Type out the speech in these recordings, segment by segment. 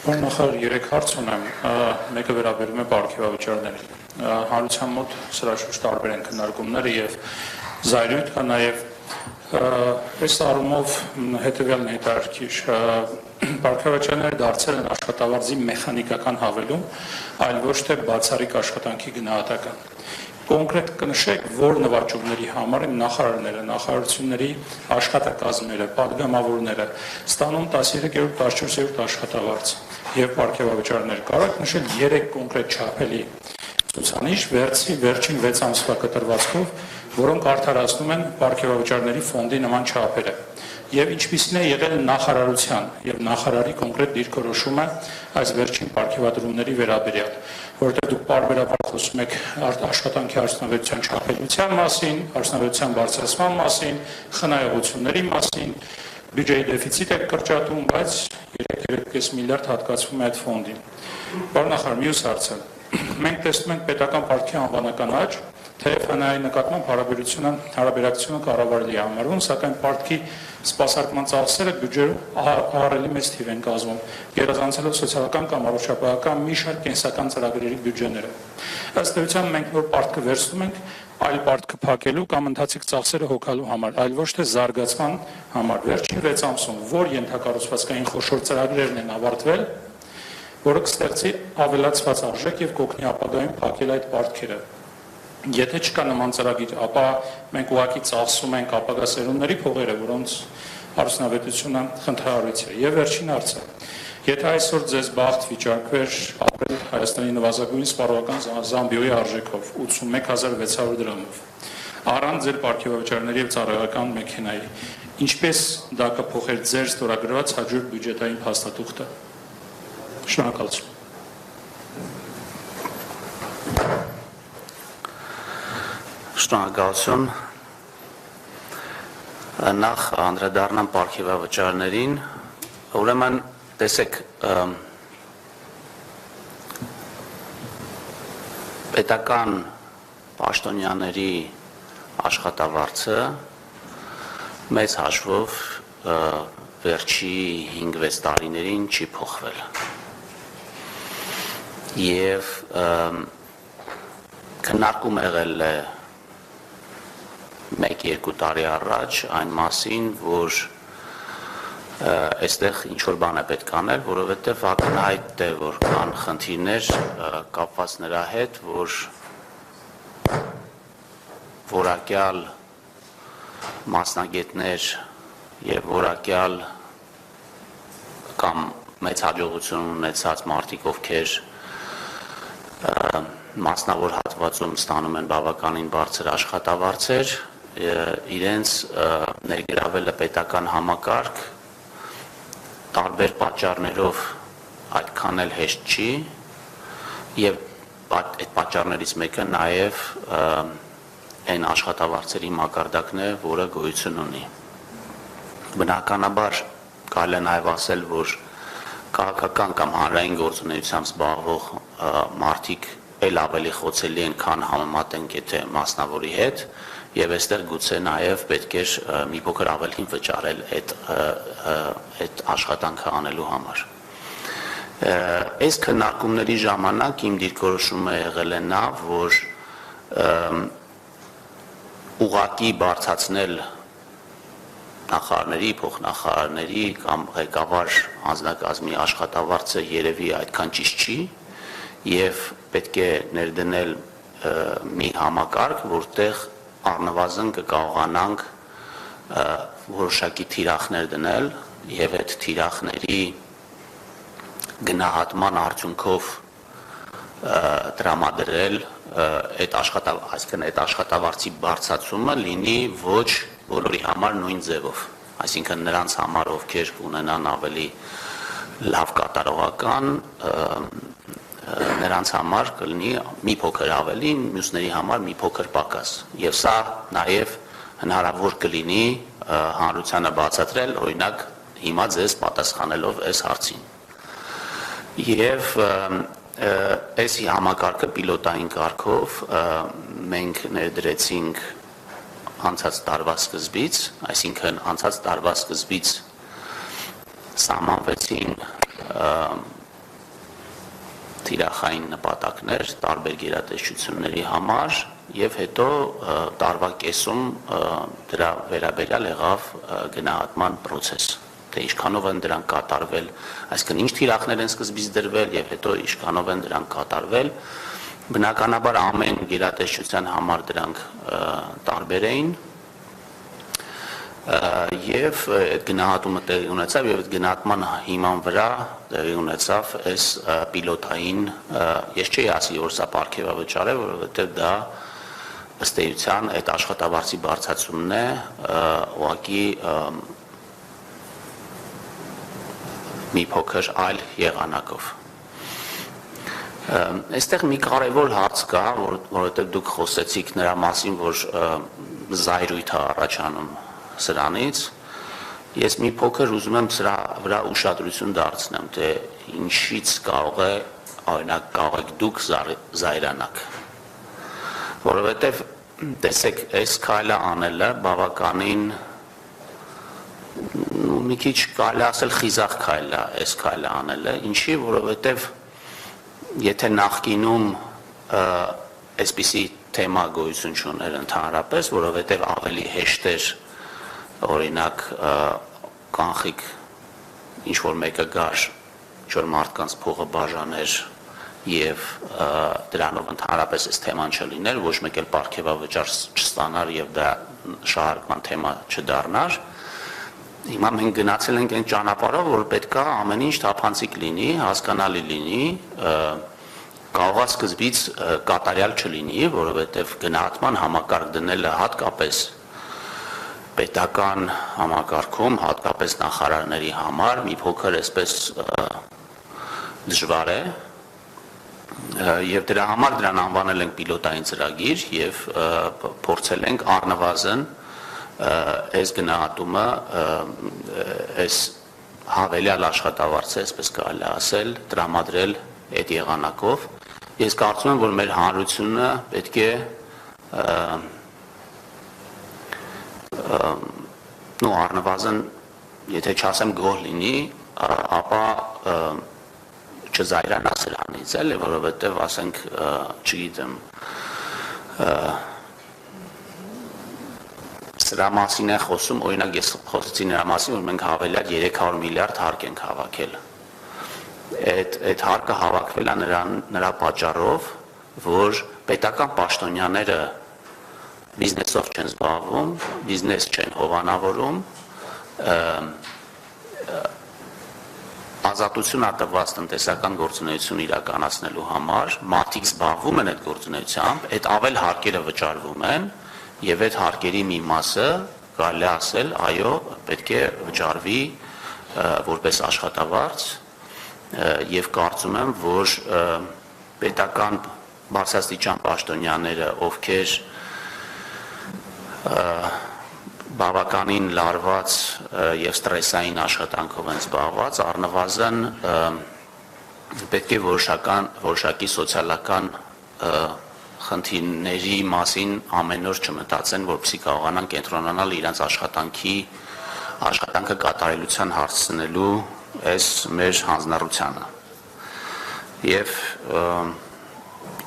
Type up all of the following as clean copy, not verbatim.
Նախարար 3 հարց ունեմ, մեկը վերաբերում է պարգևավճարներին։ Հանրության մոտ սրա շուրջ տարբեր են քննարկումները եւ զայրույթ կա նաեւ այս առումով հետեւյալն է հետաքրքիր։ Պարգևավճարները դարձել են աշխատավարձի մեխանիկական հավելում, այլ ոչ թե բացառիկ աշխատանքի գնահատական։ Կոնկրետ կնշեք, որ նվաճողների համար են նախարարները, նախարարությունների աշխատակազմերը, падգամավորները ստանում 13-րդ, 14-րդ աշխատավարձ եւ պարգևավճարներ։ Կարող նշել 3 կոնկրետ չափելի ցուցանիշ վերջին 6 ամսվա կտրվածքով, որոնք արդարացնում են պարգևավճարների ֆոնդի նման չափերը։ Եվ ինչպիսին է եղել նախարարության եւ նախարարի կոնկրետ դիրքորոշումը այս վերջին պարգևատրումների վերաբերյալ, որովհետեւ դուք պարբերաբար խոսում եք աշխատանքի արդյունավետության չափելիության մասին, արդյունավետության բարձրացման մասին, խնայողությունների մասին, բյուջեի դեֆիցիտ եք կրճատում, բայց 3.5 միլիարդ հատկացվում է այդ ֆոնդին։ Պարոն նախարար, մյուս հարցը։ Մենք տեսնում ենք պետական պարտքի անվանական աճ, թեև հնայի նկատմամբ հարաբերակցությունը կառավարելի է համարվում, սակայն պարտքի սպասարկման ծախսերը բյուջեում ահռելի մեծ թիվ են կազմում, գերազանցելով սոցիալական կամ առողջապահական մի շարք կենսական ծրագրերի բյուջեները։ Ըստ էության մենք նոր պարտքը վերցնում ենք այլ պարտքը փակելու կամ ընթացիկ ծախսերը հոգալու համար, այլ ոչ թե զարգացման համար։ Վերջին 6 ամսում որ ենթակառուցվածքային խոշոր ծրագրերն են ավարտվել, որը կստեղծի ավելացված արժեք եւ կօգնի ապագայում փակել այդ պարտքերը։ Եթե չկա նման ծրագիր, ապա մենք ուղղակի ծախսում ենք ապագա սերունդների փողերը, որոնց արդյունավետությունը խնդրահարույց է։ Եվ վերջին հարցը. Եթե այսօր ձեզ բախտ վիճակվեր ապրել Հայաստանի նվազագույն սպառողական զամբիոյի արժեքով 81600 դրամով, առանց ձեր պարգևավճարների եւ ծառայական մեքենայի, ինչպես դա կփոխեր ձեր ստորագրված հաջորդ բյուջետային փաստաթուղթը։ Շնորհակալություն։ Շնորհակալություն։ Նախ անդրադառնամ պարգևավճարներին, ուրեմն տեսեք, պետական պաշտոնյաների աշխատավարձը մեծ հաշվով վերջի 5-6 տարիներին չի փոխվել։ Եվ քննարկում եղել է 1-2 տարի առաջ այն մասին, որ այստեղ ինչ-որ բան է պետք անել, որովհետև ակնհայտ է, որ կան խնդիրներ կապված նրա հետ, որ որակյալ մասնագետներ եւ որակյալ կամ մեծ հաջողություն ունեցած մարդիկ, ովքեր մասնավոր հատվածում ստանում են բավականին բարձր աշխատավարձեր, իրենց ներգրավելը պետական համակարգ տարբեր պատճառներով այդքան էլ հեշտ չի եւ այդ պատճառներից մեկը նաեւ այն աշխատավարձերի մակարդակն է, որը գոյություն ունի։ Բնականաբար կարելի է նաեւ ասել, որ քաղաքական կամ հանրային գործունեությամբ զբաղվող մարդիկ էլ ավելի խոցելի են, քան համեմատենք եթե մասնավորի հետ, եւ այստեղ գուցե նաեւ պետք է մի փոքր ավելին վճարել այդ աշխատանքը անելու համար։ Այս քննարկումների ժամանակ իմ դիրքորոշումը եղել է նա, որ ուղղակի բարձրացնել նախարարների, փոխնախարարների կամ ղեկավար անձնակազմի աշխատավարձը երևի այդքան ճիշտ չի եւ պետք է ներդնել մի համակարգ, որտեղ առնվազն կկարողանանք որոշակի թիրախներ դնել եւ այդ թիրախների գնահատման արդյունքով տրամադրել այդ աշխատավարձի բարձրացումը լինի ոչ բոլորի համար նույն ձևով, այսինքն նրանց համար, ովքեր ունենան ավելի լավ կատարողական, նրանց համար կլինի մի փոքր ավելի, մյուսների համար մի փոքր պակաս։ Եվ սա նաև հնարավոր կլինի հանրությանը բացատրել, օրինակ հիմա ձեզ պատասխանելով այս հարցին։ Եվ այս համակարգը պիլոտային կարգով մենք ներդրեցինք անցած տարվա սկզբից, այսինքն անցած տարվա սկզբից սահմանվեցին թիրախային նպատակներ տարբեր գերատեսչությունների համար եւ հետո տարվա կեսում դրա վերաբերյալ եղավ գնահատման process, թե ինչքանով են դրանք կատարվել, այսինքն ինչ թիրախներ են սկզբից դրվել եւ հետո ինչքանով են դրանք կատարվել, բնականաբար ամեն գերատեսչության համար դրանք տարբեր էին եւ այդ գնահատումը տեղի ունեցավ եւ այդ գնահատման հիման վրա տեղի ունեցավ այս պիլոտային ես չի ասի որ սա պարգևավճար է որովհետեւ դա ըստ էության այդ աշխատավարձի բարձրացումն է ուղղակի մի փոքր այլ եղանակով այստեղ մի կարևոր հարց կա որովհետեւ դուք խոսեցիք նրա մասին որ զայրույթ է առաջանում սրանից ես մի փոքր ուզում եմ սրա վրա ուշադրություն դարձնեմ թե ինչից կարող է օրինակ կարող եք դուք զայրանաք որովհետև տեսեք այս քայլը անելը բավականին մի քիչ կարելի ասել խիզախ քայլ է այս քայլը անելը ինչի որովհետև եթե նախկինում այսպիսի թեմա գոյություն չուներ ընդհանրապես որովհետև ավելի հեշտ էր օրինակ կանխիկ ինչ որ մեկը գար ինչ որ մարդկանց փողը բաժաներ եւ դրանով ընդհանրապես այս թեման չլիներ ոչ մեկ էլ պարգևավճար չստանար եւ դա շահարկման թեմա չդառնար հիմա մենք գնացել ենք այն ճանապարհով որ պետքա ամեն ինչ թափանցիկ լինի հասկանալի լինի կարող է սկզբից կատարյալ չլինի որովհետեւ գնահատման համակարգ դնելը հատկապես պետական համակարգում հատկապես նախարարների համար մի փոքր այսպես դժվար է եւ դրա համար դրան անվանել ենք պիլոտային ծրագիր եւ փորձել ենք առնվազն այս գնահատումը այս հավելյալ աշխատավարձը այսպես կարելի ասել տրամադրել այդ եղանակով ես կարծում եմ որ մեր հանրությունը պետք է նո առնվազն եթե չասեմ գոհ լինի ապա չզայրանա սրանից էլ որովհետև ասենք չգիտեմ սրա մասին է խոսում օրինակ ես խոսեցի նրա մասին որ մենք հավելյալ 300 միլիարդ հարկ ենք հավաքել այդ հարկը հավաքվել է նրա պատճառով որ պետական պաշտոնյաները բիզնեսով չեն զբաղվում, բիզնես չեն հովանավորում, ազատություն ատված տնտեսական գործունեություն իրականացնելու համար, մարդիկ զբաղվում են այդ գործունեությամբ, այդ ավել հարկերը վճարվում են եւ այդ հարկերի մի մասը կարելի ասել, այո, պետք է վճարվի որպես աշխատավարձ եւ կարծում եմ, որ պետական բարձրաստիճան պաշտոնյաները, ովքեր բավականին լարված եւ ստրեսային աշխատանքով են զբաղված, առնվազն պետք է որոշակի սոցիալական խնդիրների մասին ամեն օր չմտածեն, որպեսզի կարողանան կենտրոնանալ իրենց աշխատանքը կատարելության հասցնելու այս մեր հանձնառությանը։ Եվ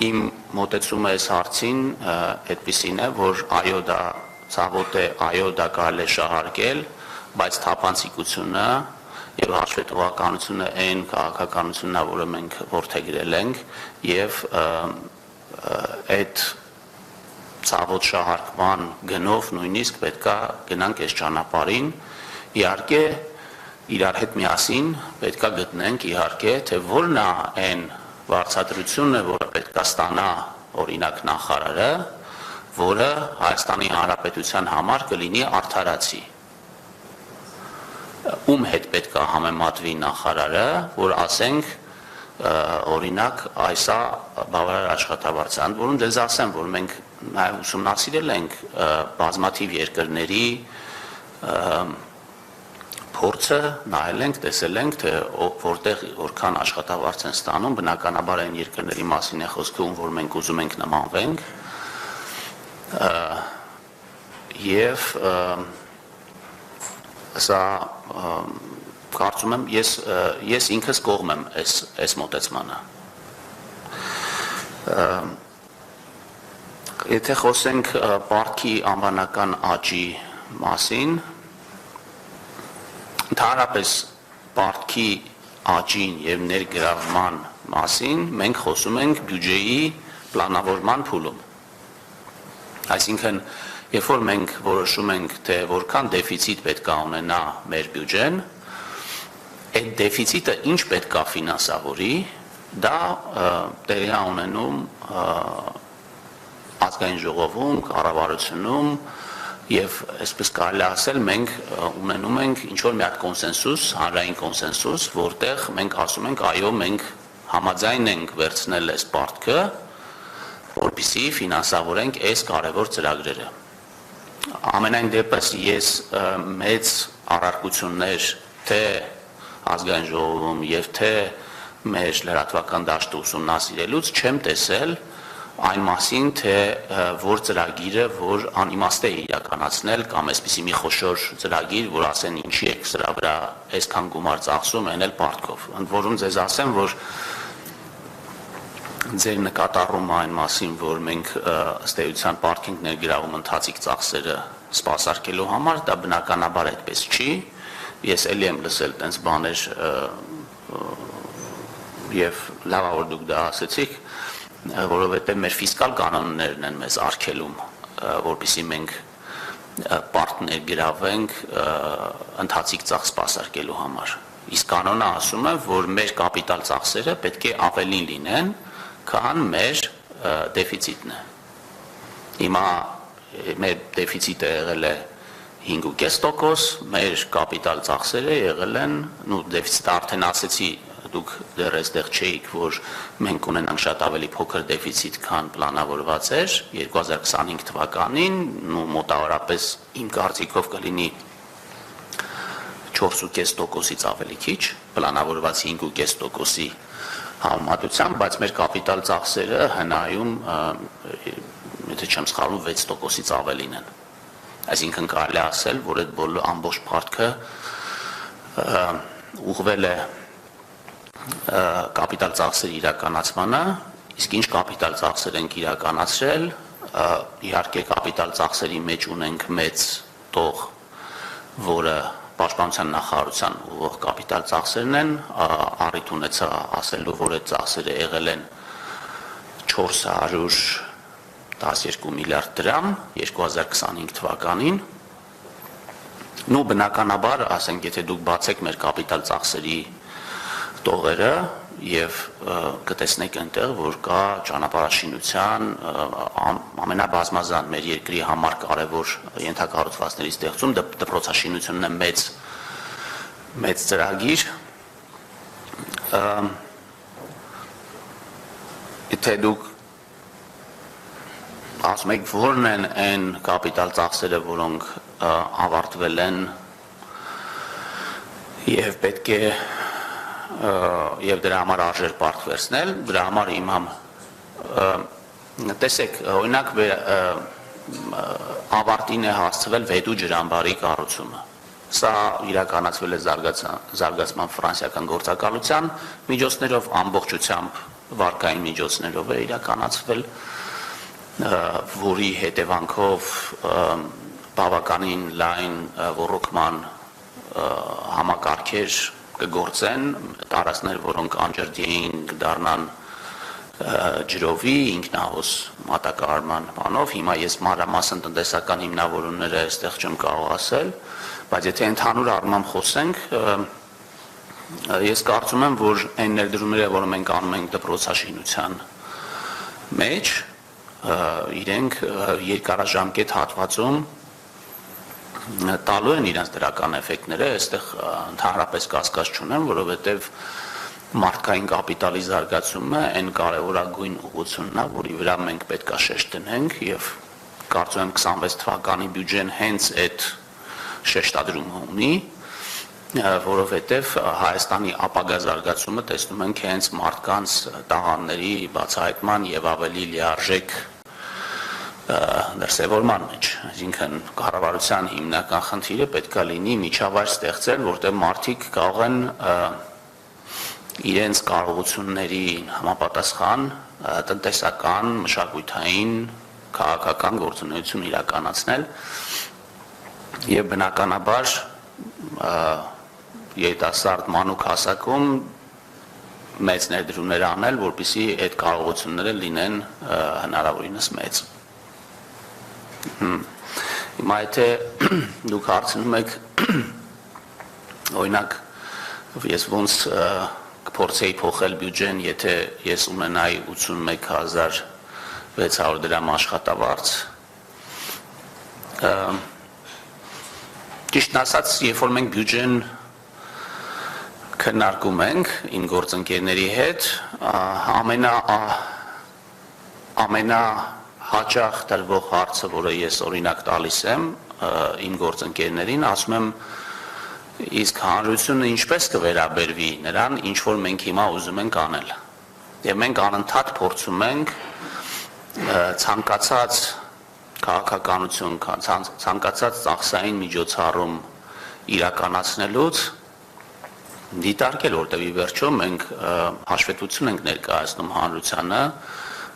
իմ մոտեցումը այս հարցին այդպիսին է, որ այո դա ցավոտ է, այո դա կարելի է շահարկել, բայց թափանցիկությունը եւ հաշվետվականությունը այն քաղաքականությունն է, որը մենք որդեգրել ենք եւ այդ ցավոտ շահարկման գնով նույնիսկ պետքա գնանք այս ճանապարհին, իհարկե իրար հետ միասին պետքա գտնենք իհարկե թե որն է այն վարձատրությունը, որը պետքա ստանա օրինակ նախարարը, որը Հայաստանի Հանրապետության համար կլինի արդարացի։ Ում հետ պետքա համեմատվի նախարարը, որ ասենք օրինակ այսա բավարար աշխատավարձ է, որում դες ասեմ, որ մենք նաև ուսումնասիրել ենք բազմաթիվ երկրների փորձը, նայել ենք, տեսել ենք, թե որտեղ որքան աշխատավարձ են ստանում, բնականաբար այն երկրների մասին է խոսքը, որ մենք ուզում ենք նմանվենք, եւ սա կարծում եմ ես ինքս կողմ եմ այս մոտեցմանը Եթե խոսենք պարտքի անվանական աճի մասին, ընդհանրապես պարտքի աճին եւ ներգրավման մասին մենք խոսում ենք բյուջեի պլանավորման փուլում։ Այսինքն, երբ որ մենք որոշում ենք, թե որքան դեֆիցիտ պետք է ունենա մեր բյուջեն, այդ դեֆիցիտը ինչ պետք է ֆինանսավորի, դա տեղի է ունենում ազգային ժողովում, կառավարությունում եւ այսպես կարելի ասել մենք ունենում ենք ինչ որ մի հատ կոնսենսուս, հանրային կոնսենսուս, որտեղ մենք ասում ենք, այո, մենք համաձայն ենք վերցնել այս պարտքը, որպեսզի ֆինանսավորենք այս կարևոր ծրագրերը։ Ամենայն դեպս ես մեծ առարկություններ թե ազգային ժողովում եւ թե մեր լրատվական դաշտը ուսումնասիրելուց չեմ տեսել այն մասին, թե որ ծրագիրը, որ անիմաստ է իրականացնել կամ այսպիսի մի խոշոր ծրագիր, որ ասեն ինչի եք սրա վրա այսքան գումար ծախսում, այն էլ պարտքով։ Ընդ որում ձեզ ասեմ, որ ձեր նկատառումը այն մասին, որ մենք ըստ էության պարտք ենք ներգրավում ընթացիկ ծախսերը սպասարկելու համար, դա բնականաբար այդպես չի։ Ես էլի եմ լսել տենց բաներ եւ լավ որ դուք դա ասեցիք, որովհետեւ մեր ֆիսկալ կանոններն են մեզ արգելում, որպեսզի մենք պարտ ներգրավենք ընթացիկ ծախս սպասարկելու համար։ Իսկ կանոնը ասում է, որ մեր կապիտալ ծախսերը պետք է ավելին լինեն, քան մեր դեֆիցիտն է։ Հիմա մեր դեֆիցիտը եղել է 5.5%, մեր կապիտալ ծախսերը եղել են, դեֆիցիտը արդեն ասեցի, դուք դեռ այստեղ չէիք, որ մենք ունենանք շատ ավելի փոքր դեֆիցիտ, քան պլանավորված էր 2025 թվականին, մոտավորապես իմ կարծիքով կլինի 4.5%-ից ավելի քիչ, պլանավորված 5.5%-ի համեմատությամբ, բայց մեր կապիտալ ծախսերը հնայում, եթե չեմ սխալվում, 6%-ից ավելին են։ Այսինքն կարելի ասել, որ այդ բոլոր ամբողջ պարտքը ուղղվել է կապիտալ ծախսերի իրականացմանը, իսկ ինչ կապիտալ ծախսեր ենք իրականացրել, իհարկե կապիտալ ծախսերի մեջ ունենք մեծ տող, որը Պաշտպանության նախարարության ուղղող կապիտալ ծախսերն են, առիթ ունեցա ասելու, որ այդ ծախսերը եղել են 412 միլիարդ դրամ 2025 թվականին։ Բնականաբար, ասենք, եթե դուք բացեք մեր կապիտալ ծախսերի տողերը եւ կտեսնեք այնտեղ, որ կա ճանապարհաշինության ամենաբազմազան մեր երկրի համար կարևոր ենթակառուցվածքների ստեղծում, դպրոցաշինությունն է մեծ ծրագիր։ Եթե դուք ասում եք, որն են այն կապիտալ ծախսերը, որոնք ավարտվել են եւ պետք է եւ դրա համար արժեր պարտք վերցնել, դրա համար հիմա տեսեք, օրինակ ավարտին է հասցվել Վեդու ջրամբարի կառուցումը։ Սա իրականացվել է զարգացման ֆրանսիական գործակալության միջոցներով, ամբողջությամբ վարկային միջոցներով է իրականացվել, որի հետևանքով բավականին լայն ոռոգման համակարգեր կգործեն, տարածքներ, որոնք անջրդի էին կդառնան ջրովի, ինքնահոս մատակարարման բանով, հիմա ես մանրամասն տնտեսական հիմնավորումները այստեղ չեմ կարող ասել, բայց եթե ընդհանուր առմամբ խոսենք, ես կարծում եմ, որ այն ներդրումները, որ մենք անում ենք դպրոցաշինության մեջ, իրենք երկարաժամկետ հատվածում տալու են իրենց դրական էֆեկտները, այստեղ ընդհանրապես կասկած չունեմ, որովհետև մարդկային կապիտալի զարգացումը այն կարևորագույն ուղղությունն է, որի վրա մենք պետք է շեշտ դնենք եւ կարծում եմ 26 թվականի բյուջեն հենց այդ շեշտադրումը ունի, որովհետև Հայաստանի ապագա զարգացումը տեսնում ենք հենց մարդկանց տաղանդների բացահայտման եւ ավելի լիարժեք դրսևորման մեջ, այսինքն կառավարության հիմնական խնդիրը պետք է լինի միջավայր ստեղծել, որտեղ մարդիկ կարող են իրենց կարողությունների համապատասխան տնտեսական, մշակութային, քաղաքական գործունեություն իրականացնել եւ բնականաբար երիտասարդ մանուկ հասակում մեծ ներդրումներ անել, որպեսզի այդ կարողությունները լինեն հնարավորինս մեծ։ Հիմա եթե դուք հարցնում եք օրինակ ես ոնց կփորձեի փոխել բյուջեն, եթե ես ունենայի 81600 դրամ աշխատավարձ, ճիշտն ասած, երբ որ մենք բյուջեն քննարկում ենք իմ գործընկերների հետ, ամենահաճախ տրվող հարցը, որը ես օրինակ տալիս եմ իմ գործընկերներին, ասում եմ, իսկ հանրությունը ինչպես կվերաբերվի նրան, ինչ որ մենք հիմա ուզում ենք անել։ Եվ մենք անընդհատ փորձում ենք ցանկացած քաղաքականություն, ցանկացած ծախսային միջոցառում իրականացնելուց դիտարկել, որտեղ ի վերջո մենք հաշվետվություն ենք ներկայացնում հանրությանը,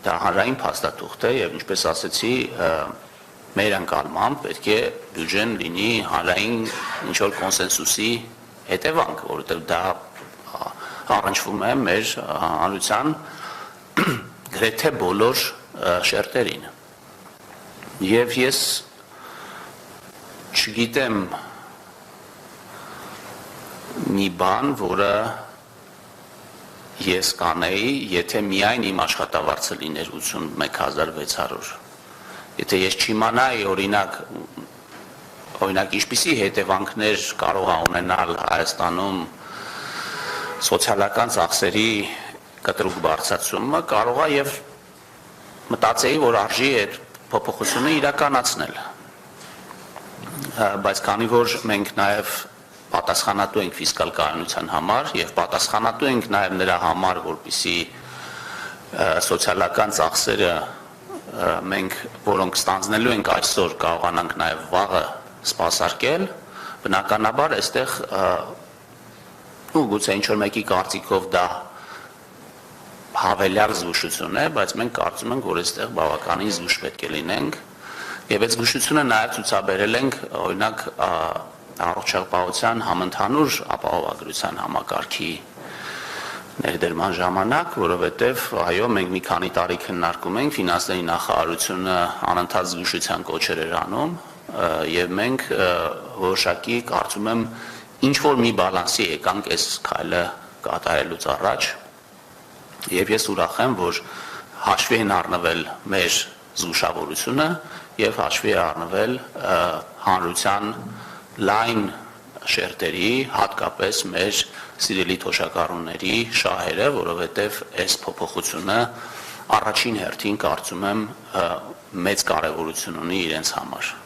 դա հանրային փաստաթուղթ է եւ ինչպես ասեցի, մեր ընկալմամբ պետք է բյուջեն լինի հանրային ինչ-որ կոնսենսուսի հետևանք, որովհետև դա առնչվում է մեր հանրության գրեթե բոլոր շերտերին։ Եվ ես չգիտեմ մի բան, որը ես կանեի, եթե միայն իմ աշխատավարձը լիներ 81600։ Եթե ես չիմանայի օրինակ ինչպիսի հետևանքներ կարող է ունենալ Հայաստանում սոցիալական ծախսերի կտրուկ բարձրացումը, կարող է եւ մտածեի, որ արժի այդ փոփոխությունը իրականացնել։ Բայց քանի որ մենք նաեւ պատասխանատու ենք ֆիսկալ կայունության համար եւ պատասխանատու ենք նաեւ նրա համար, որպեսզի սոցիալական ծախսերը մենք որոնք ստանձնելու ենք այսօր կարողանանք նաև վաղը սպասարկել, բնականաբար այստեղ գուցե ինչ-որ մեկի կարծիքով դա հավելյալ զգուշություն է, բայց մենք կարծում ենք, որ այստեղ բավականին զգուշ պետք է լինենք եւ այդ զգուշությունը նաև ցուցաբերել ենք օրինակ առողջապահության համընդհանուր ապահովագրության համակարգի ներդրման ժամանակ, որովհետև այո, մենք մի քանի տարի քննարկում ենք, ֆինանսների նախարարությունը անընդհատ զգուշության կոչեր էր անում եւ մենք որոշակի կարծում եմ ինչ որ մի բալանսի եկանք այս քայլը կատարելուց առաջ եւ ես ուրախ եմ, որ հաշվի են առնվել մեր զգուշավորությունը եւ հաշվի է առնվել հանրության լայն շերտերի, հատկապես մեր սիրելի թոշակառուների շահերը, որովհետև այս փոփոխությունը առաջին հերթին կարծում եմ մեծ կարևորություն ունի իրենց համար։